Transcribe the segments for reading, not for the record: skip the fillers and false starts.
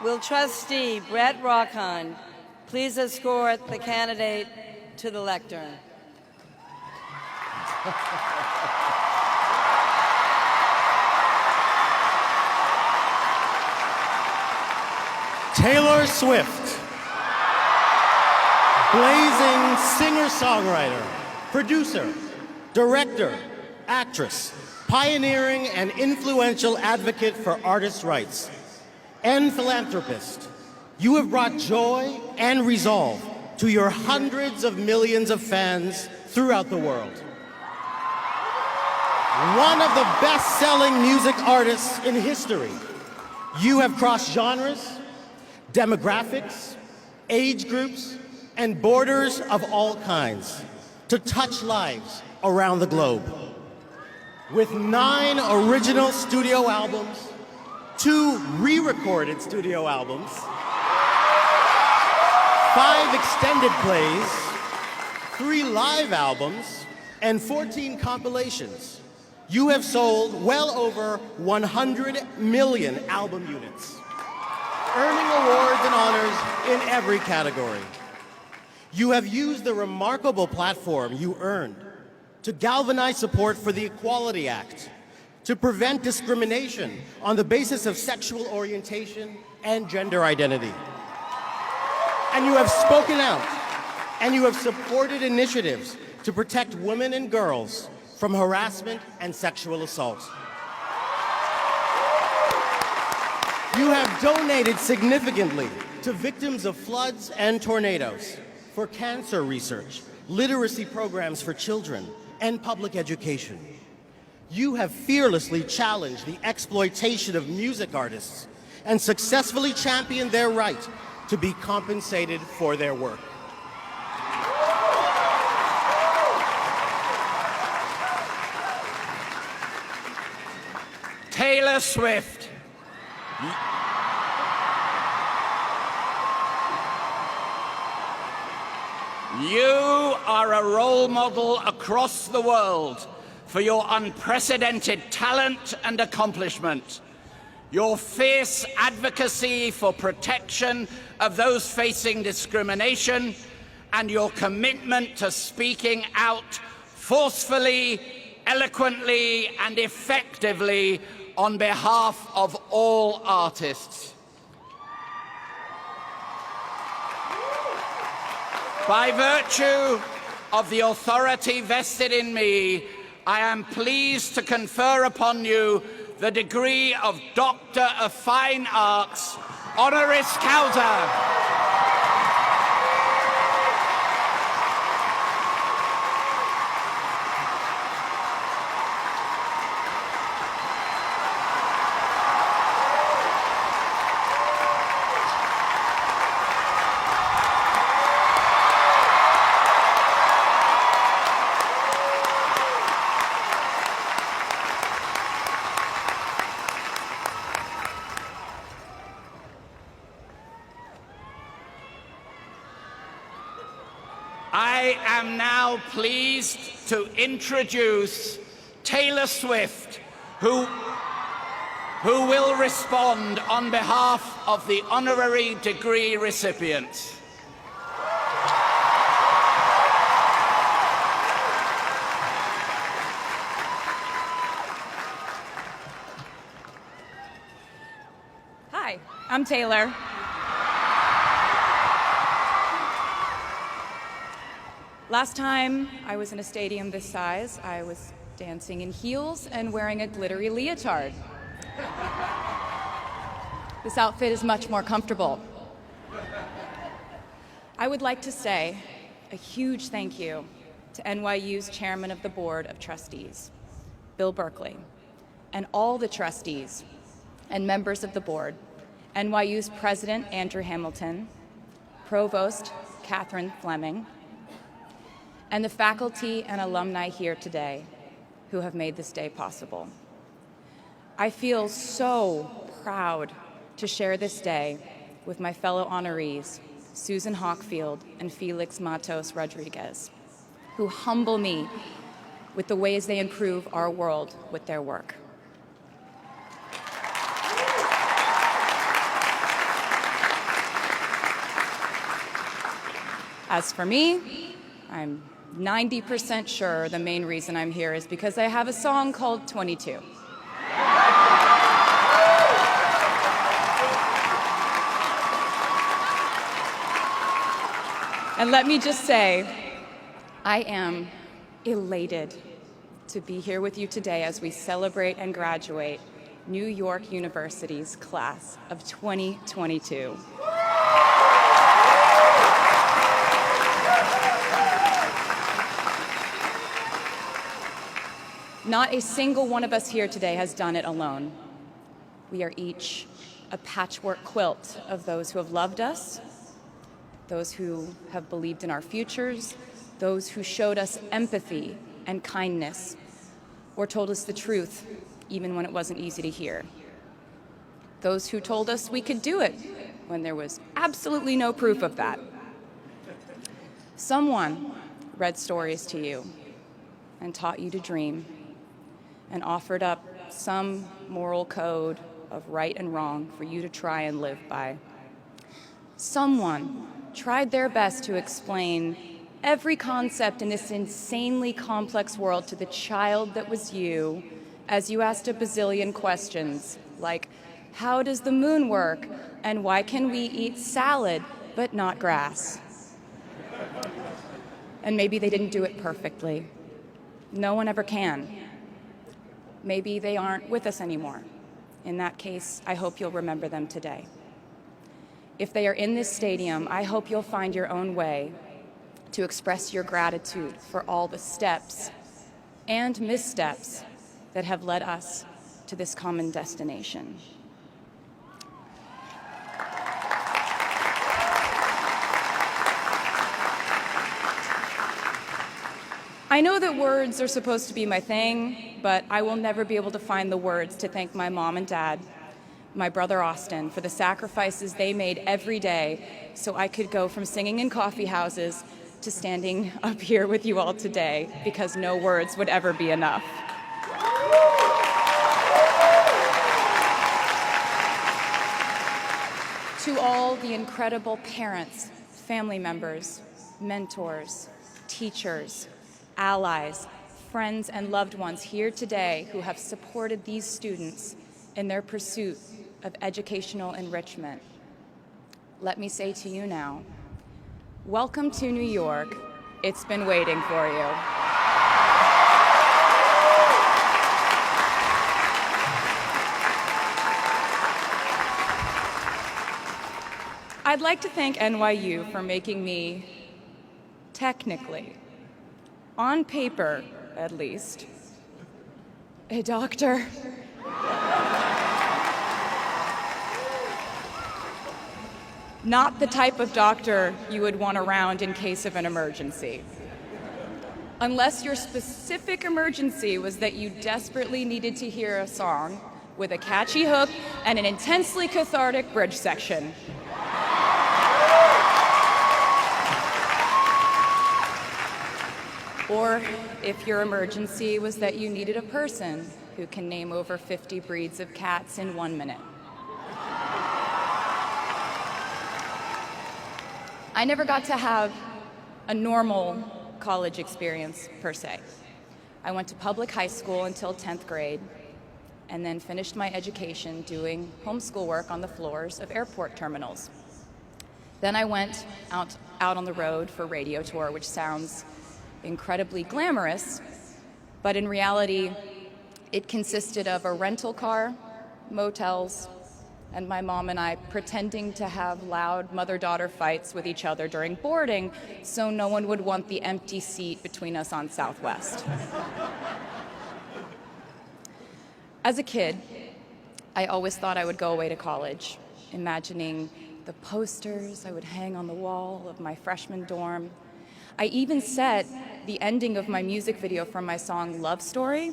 Will trustee Brett Rockon please escort the candidate to the lectern? Taylor Swift, blazing singer-songwriter, producer, director, actress, pioneering and influential advocate for artists' rights, and philanthropist. You have brought joy and resolve to your hundreds of millions of fans throughout the world. One of the best-selling music artists in history, you have crossed genres, demographics, age groups, and borders of all kinds to touch lives around the globe. With 9 original studio albums, 2 re-recorded studio albums, 5 extended plays, 3 live albums, and 14 compilations, you have sold well over 100 million album units, earning awards and honors in every category. You have used the remarkable platform you earned to galvanize support for the Equality Act, to prevent discrimination on the basis of sexual orientation and gender identity. And you have spoken out, and you have supported initiatives to protect women and girls from harassment and sexual assault. You have donated significantly to victims of floods and tornadoes, for cancer research, literacy programs for children, and public education. You have fearlessly challenged the exploitation of music artists and successfully championed their right to be compensated for their work. Taylor Swift. You are a role model across the world for your unprecedented talent and accomplishment, your fierce advocacy for protection of those facing discrimination, and your commitment to speaking out forcefully, eloquently, and effectively on behalf of all artists. By virtue of the authority vested in me, I am pleased to confer upon you the degree of Doctor of Fine Arts, honoris causa. I am now pleased to introduce Taylor Swift, who will respond on behalf of the honorary degree recipients. Hi, I'm Taylor. Last time I was in a stadium this size, I was dancing in heels and wearing a glittery leotard. This outfit is much more comfortable. I would like to say a huge thank you to NYU's Chairman of the Board of Trustees, Bill Berkeley, and all the trustees and members of the board, NYU's President Andrew Hamilton, Provost Catherine Fleming, and the faculty and alumni here today who have made this day possible. I feel so proud to share this day with my fellow honorees, Susan Hockfield and Felix Matos Rodriguez, who humble me with the ways they improve our world with their work. As for me, I'm 90% sure the main reason I'm here is because I have a song called 22. And let me just say, I am elated to be here with you today as we celebrate and graduate New York University's class of 2022. Not a single one of us here today has done it alone. We are each a patchwork quilt of those who have loved us, those who have believed in our futures, those who showed us empathy and kindness, or told us the truth, even when it wasn't easy to hear. Those who told us we could do it when there was absolutely no proof of that. Someone read stories to you and taught you to dream and offered up some moral code of right and wrong for you to try and live by. Someone tried their best to explain every concept in this insanely complex world to the child that was you as you asked a bazillion questions like, how does the moon work? And why can we eat salad but not grass? And maybe they didn't do it perfectly. No one ever can. Maybe they aren't with us anymore. In that case, I hope you'll remember them today. If they are in this stadium, I hope you'll find your own way to express your gratitude for all the steps and missteps that have led us to this common destination. I know that words are supposed to be my thing, but I will never be able to find the words to thank my mom and dad, my brother Austin, for the sacrifices they made every day so I could go from singing in coffee houses to standing up here with you all today, because no words would ever be enough. To all the incredible parents, family members, mentors, teachers, allies, friends, and loved ones here today who have supported these students in their pursuit of educational enrichment, let me say to you now, welcome to New York. It's been waiting for you. I'd like to thank NYU for making me, technically, on paper at least, a doctor. Not the type of doctor you would want around in case of an emergency. Unless your specific emergency was that you desperately needed to hear a song with a catchy hook and an intensely cathartic bridge section. Or if your emergency was that you needed a person who can name over 50 breeds of cats in 1 minute. I never got to have a normal college experience, per se. I went to public high school until 10th grade, and then finished my education doing homeschool work on the floors of airport terminals. Then I went out on the road for radio tour, which sounds incredibly glamorous, but in reality, it consisted of a rental car, motels, and my mom and I pretending to have loud mother-daughter fights with each other during boarding so no one would want the empty seat between us on Southwest. As a kid, I always thought I would go away to college, imagining the posters I would hang on the wall of my freshman dorm. I even set the ending of my music video from my song Love Story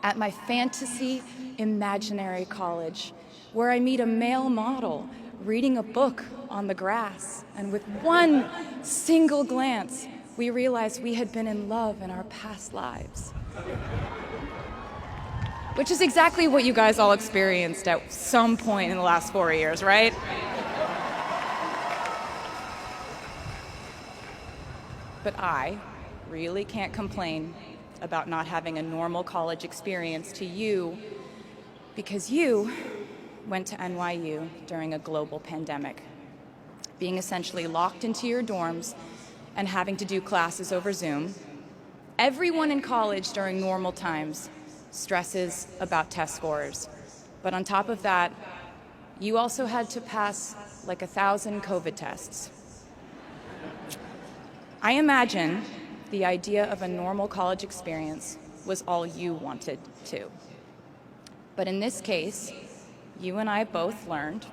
at my fantasy imaginary college, where I meet a male model reading a book on the grass, and with one single glance, we realized we had been in love in our past lives. Which is exactly what you guys all experienced at some point in the last 4 years, right? but I really can't complain about not having a normal college experience to you because you went to NYU during a global pandemic, being essentially locked into your dorms and having to do classes over Zoom. Everyone in college during normal times stresses about test scores. But on top of that, you also had to pass like 1,000 COVID tests. I imagine the idea of a normal college experience was all you wanted too. But in this case, you and I both learned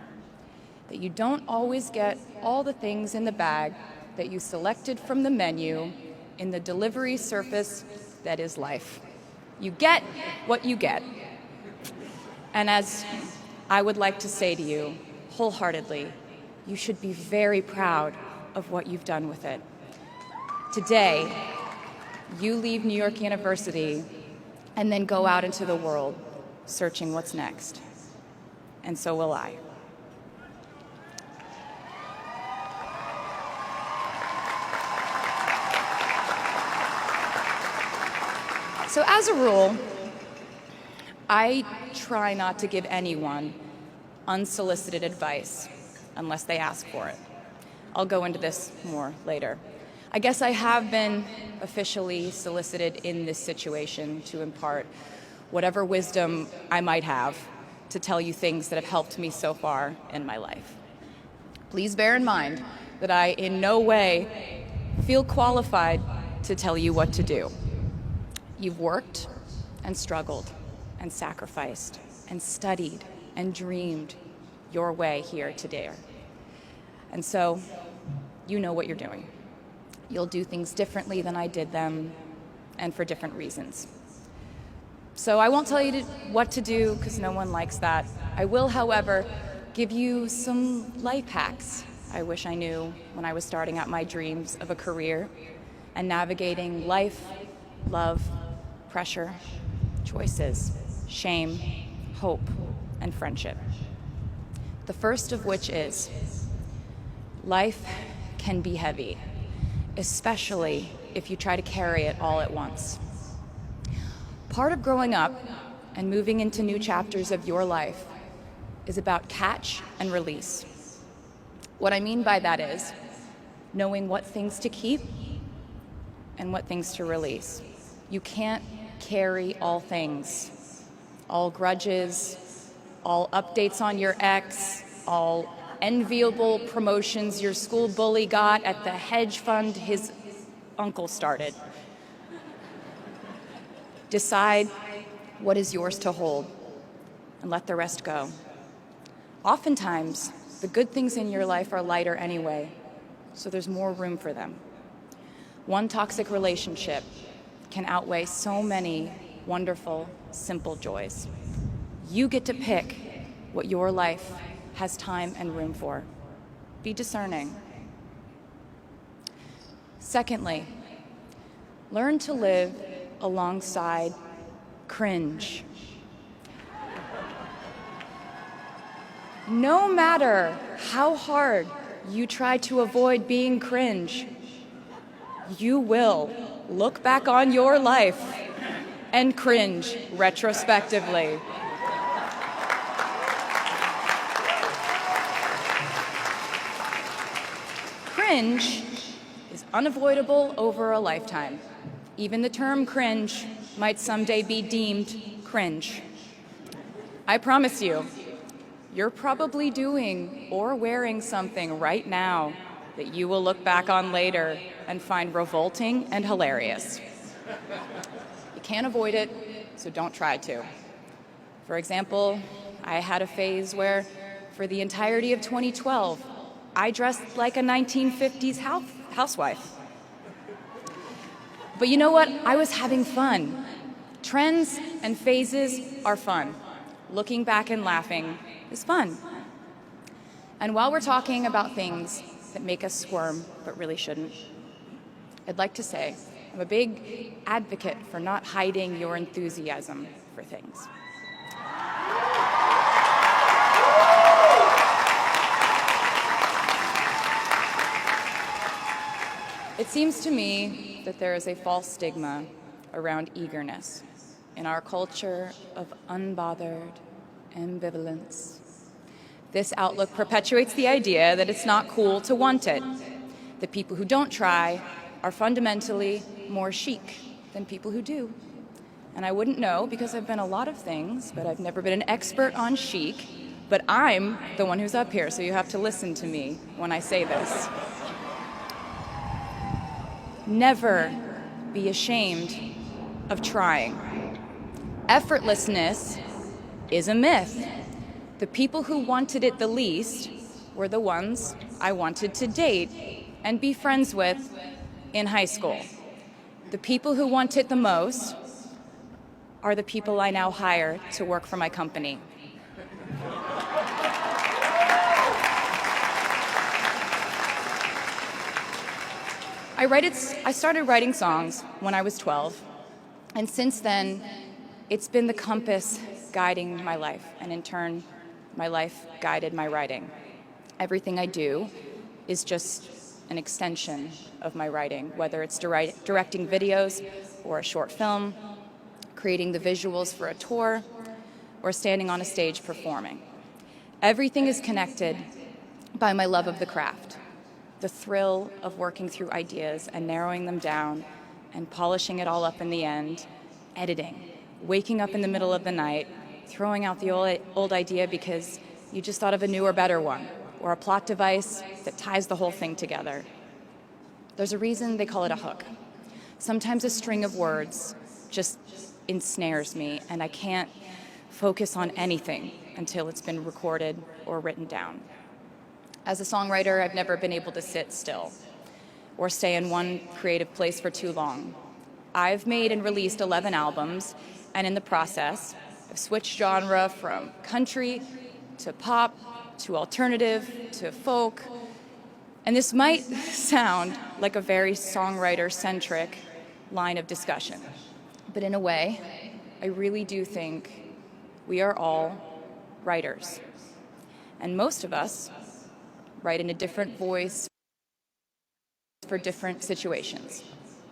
that you don't always get all the things in the bag that you selected from the menu in the delivery service that is life. You get what you get. And as I would like to say to you wholeheartedly, you should be very proud of what you've done with it. Today, you leave New York University and then go out into the world searching what's next. And so will I. So as a rule, I try not to give anyone unsolicited advice unless they ask for it. I'll go into this more later. I guess I have been officially solicited in this situation to impart whatever wisdom I might have to tell you things that have helped me so far in my life. Please bear in mind that I in no way feel qualified to tell you what to do. You've worked and struggled and sacrificed and studied and dreamed your way here today. And so you know what you're doing. You'll do things differently than I did them and for different reasons. So I won't tell you what to do because no one likes that. I will, however, give you some life hacks I wish I knew when I was starting out my dreams of a career and navigating life, love, pressure, choices, shame, hope, and friendship. The first of which is, life can be heavy, especially if you try to carry it all at once. Part of growing up and moving into new chapters of your life is about catch and release. What I mean by that is knowing what things to keep and what things to release. You can't carry all things, all grudges, all updates on your ex, all enviable promotions your school bully got at the hedge fund his uncle started. Decide what is yours to hold and let the rest go. Oftentimes, the good things in your life are lighter anyway, so there's more room for them. One toxic relationship can outweigh so many wonderful, simple joys. You get to pick what your life has time and room for. Be discerning. Secondly, learn to live alongside cringe. No matter how hard you try to avoid being cringe, you will look back on your life and cringe retrospectively. Cringe is unavoidable over a lifetime. Even the term cringe might someday be deemed cringe. I promise you, you're probably doing or wearing something right now that you will look back on later and find revolting and hilarious. You can't avoid it, so don't try to. For example, I had a phase where, for the entirety of 2012, I dressed like a 1950s housewife. But you know what? I was having fun. Trends and phases are fun. Looking back and laughing is fun. And while we're talking about things that make us squirm but really shouldn't, I'd like to say I'm a big advocate for not hiding your enthusiasm for things. It's seems to me that there is a false stigma around eagerness in our culture of unbothered ambivalence. This outlook perpetuates the idea that it's not cool to want it, that people who don't try are fundamentally more chic than people who do. And I wouldn't know because I've been a lot of things, but I've never been an expert on chic, but I'm the one who's up here, so you have to listen to me when I say this. Never be ashamed of trying. Effortlessness is a myth. The people who wanted it the least were the ones I wanted to date and be friends with in high school. The people who want it the most are the people I now hire to work for my company. I started writing songs when I was 12, and since then, it's been the compass guiding my life, and in turn, my life guided my writing. Everything I do is just an extension of my writing, whether it's directing videos or a short film, creating the visuals for a tour, or standing on a stage performing. Everything is connected by my love of the craft, the thrill of working through ideas and narrowing them down and polishing it all up in the end, editing, waking up in the middle of the night, throwing out the old idea because you just thought of a newer, better one, or a plot device that ties the whole thing together. There's a reason they call it a hook. Sometimes a string of words just ensnares me, and I can't focus on anything until it's been recorded or written down. As a songwriter, I've never been able to sit still or stay in one creative place for too long. I've made and released 11 albums, and in the process, I've switched genre from country to pop to alternative to folk. And this might sound like a very songwriter-centric line of discussion, but in a way, I really do think we are all writers. And most of us write in a different voice for different situations.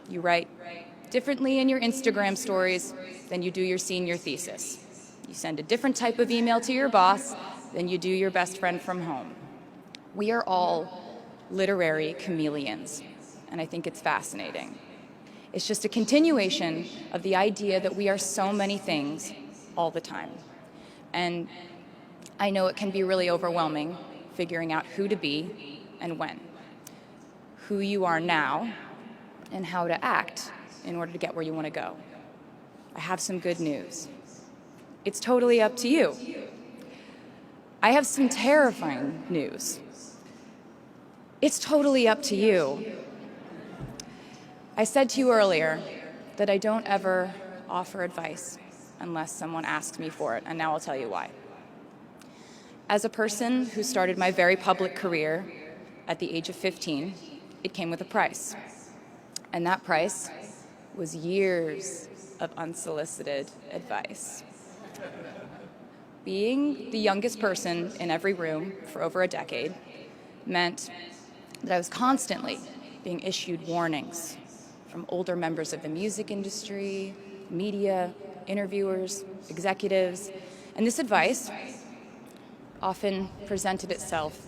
You write differently in your Instagram stories than you do your senior thesis. You send a different type of email to your boss than you do your best friend from home. We are all literary chameleons, and I think it's fascinating. It's just a continuation of the idea that we are so many things all the time. And I know it can be really overwhelming figuring out who to be and when, who you are now, and how to act in order to get where you want to go. I have some good news. It's totally up to you. I have some terrifying news. It's totally up to you. I said to you earlier that I don't ever offer advice unless someone asks me for it, and now I'll tell you why. As a person who started my very public career at the age of 15, it came with a price. And that price was years of unsolicited advice. Being the youngest person in every room for over a decade meant that I was constantly being issued warnings from older members of the music industry, media, interviewers, executives, and this advice often presented itself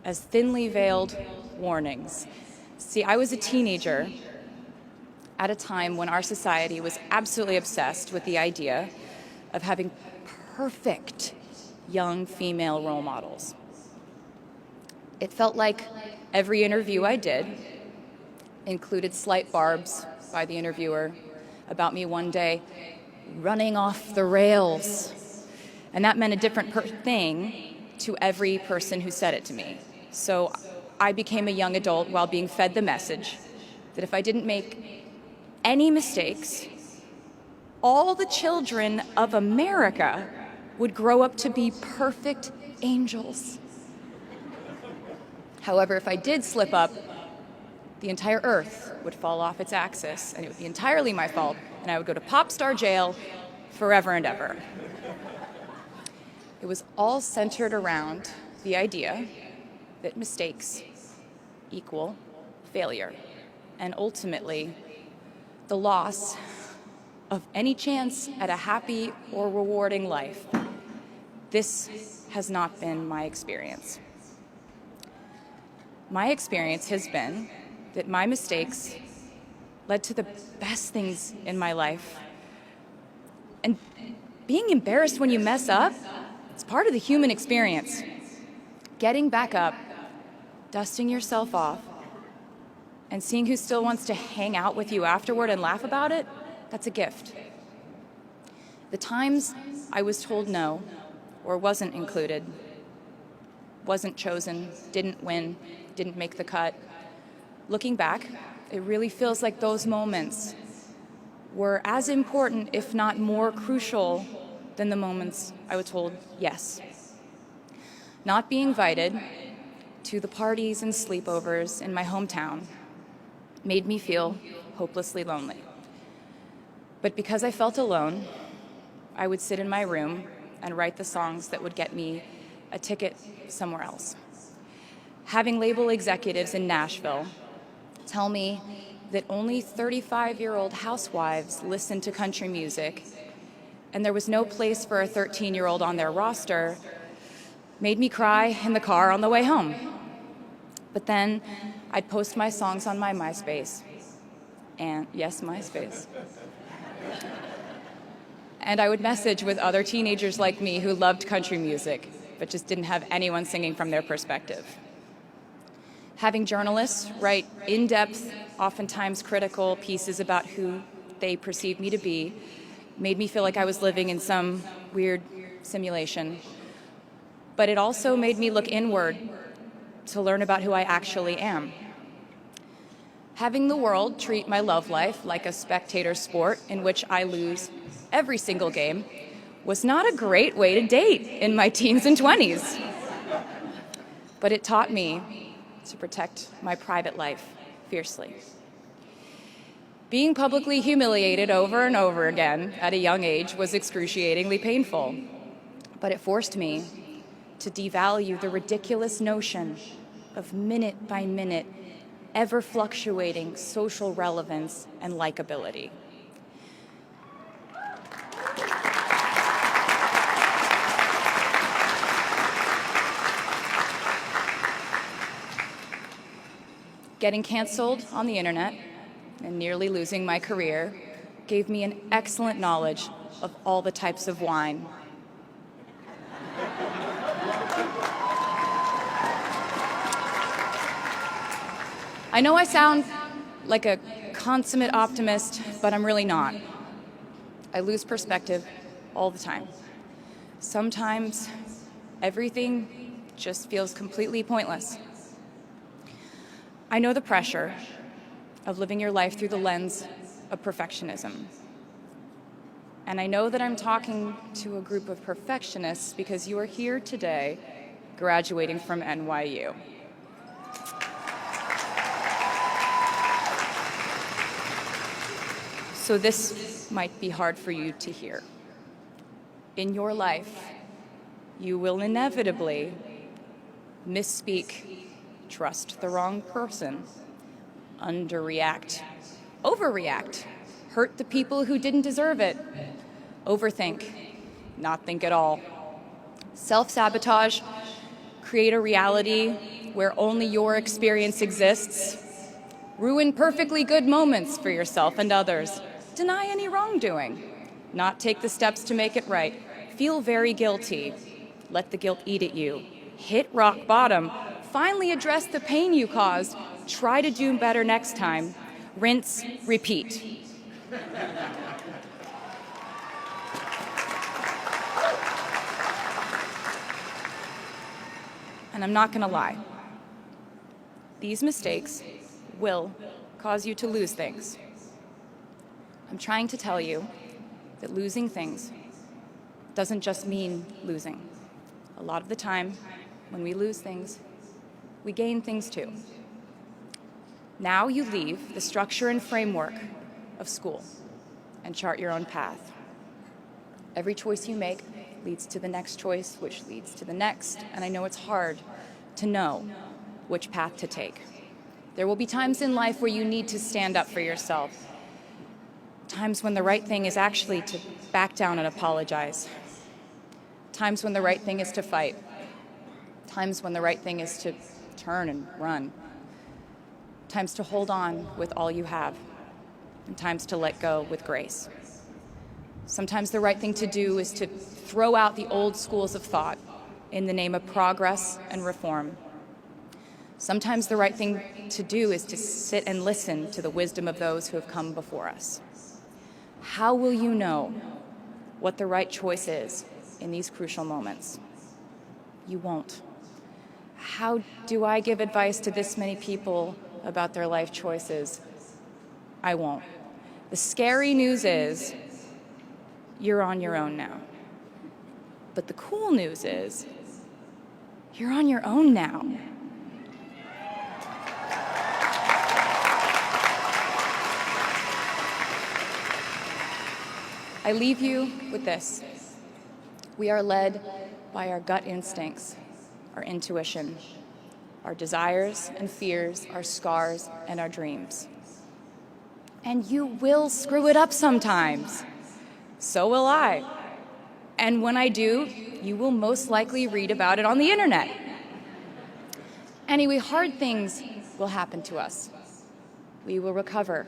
as thinly veiled warnings. See, I was a teenager at a time when our society was absolutely obsessed with the idea of having perfect young female role models. It felt like every interview I did included slight barbs by the interviewer about me one day running off the rails. And that meant a different thing to every person who said it to me. So I became a young adult while being fed the message that if I didn't make any mistakes, all the children of America would grow up to be perfect angels. However, if I did slip up, the entire earth would fall off its axis, and it would be entirely my fault, and I would go to pop star jail forever and ever. It was all centered around the idea that mistakes equal failure. and ultimately, the loss of any chance at a happy or rewarding life. This has not been my experience. My experience has been that my mistakes led to the best things in my life. And being embarrassed when you mess up, it's part of the human experience. Getting back up, dusting yourself off, and seeing who still wants to hang out with you afterward and laugh about it, that's a gift. The times I was told no, or wasn't included, wasn't chosen, didn't win, didn't make the cut, looking back, it really feels like those moments were as important, if not more crucial, than the moments I was told yes. Not being invited to the parties and sleepovers in my hometown made me feel hopelessly lonely. But because I felt alone, I would sit in my room and write the songs that would get me a ticket somewhere else. Having label executives in Nashville tell me that only 35-year-old housewives listen to country music, and there was no place for a 13-year-old on their roster, made me cry in the car on the way home. But then I'd post my songs on my MySpace. And yes, MySpace. And I would message with other teenagers like me who loved country music, but just didn't have anyone singing from their perspective. Having journalists write in-depth, oftentimes critical pieces about who they perceived me to be made me feel like I was living in some weird simulation. But it also made me look inward to learn about who I actually am. Having the world treat my love life like a spectator sport in which I lose every single game was not a great way to date in my teens and 20s. But it taught me to protect my private life fiercely. Being publicly humiliated over and over again at a young age was excruciatingly painful, but it forced me to devalue the ridiculous notion of minute-by-minute, ever-fluctuating social relevance and likability. Getting canceled on the internet and nearly losing my career gave me an excellent knowledge of all the types of wine. I know I sound like a consummate optimist, but I'm really not. I lose perspective all the time. Sometimes everything just feels completely pointless. I know the pressure of living your life through the lens of perfectionism. And I know that I'm talking to a group of perfectionists because you are here today graduating from NYU. So this might be hard for you to hear. In your life, you will inevitably misspeak, trust the wrong person, underreact, overreact, hurt the people who didn't deserve it, overthink, not think at all, self-sabotage, create a reality where only your experience exists, ruin perfectly good moments for yourself and others, deny any wrongdoing, not take the steps to make it right, feel very guilty, let the guilt eat at you, hit rock bottom, finally address the pain you caused, try to do better next time, rinse, repeat. And I'm not going to lie. These mistakes will cause you to lose things. I'm trying to tell you that losing things doesn't just mean losing. A lot of the time, when we lose things, we gain things too. Now you leave the structure and framework of school and chart your own path. Every choice you make leads to the next choice, which leads to the next, and I know it's hard to know which path to take. There will be times in life where you need to stand up for yourself. Times when the right thing is actually to back down and apologize. Times when the right thing is to fight. Times when the right thing is to turn and run. Times to hold on with all you have. And times to let go with grace. Sometimes the right thing to do is to throw out the old schools of thought in the name of progress and reform. Sometimes the right thing to do is to sit and listen to the wisdom of those who have come before us. How will you know what the right choice is in these crucial moments? You won't. How do I give advice to this many people about their life choices? I won't. The scary news is you're on your own now. But the cool news is you're on your own now. I leave you with this. We are led by our gut instincts, our intuition, our desires and fears, our scars and our dreams. And you will screw it up sometimes. So will I. And when I do, you will most likely read about it on the internet. Anyway, hard things will happen to us. We will recover.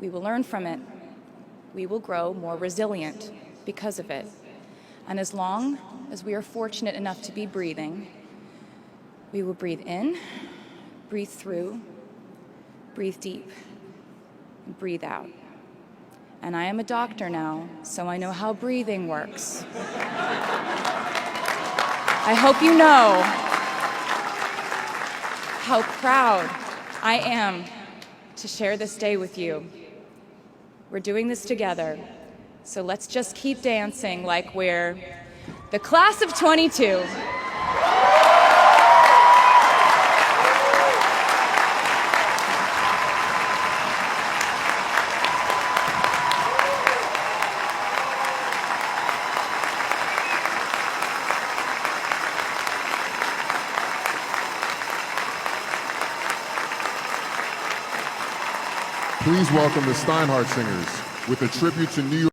We will learn from it. We will grow more resilient because of it. And as long as we are fortunate enough to be breathing, we will breathe in, breathe through, breathe deep, and breathe out. And I am a doctor now, so I know how breathing works. I hope you know how proud I am to share this day with you. We're doing this together, so let's just keep dancing like we're the class of 22. Please welcome the Steinhardt Singers with a tribute to New York.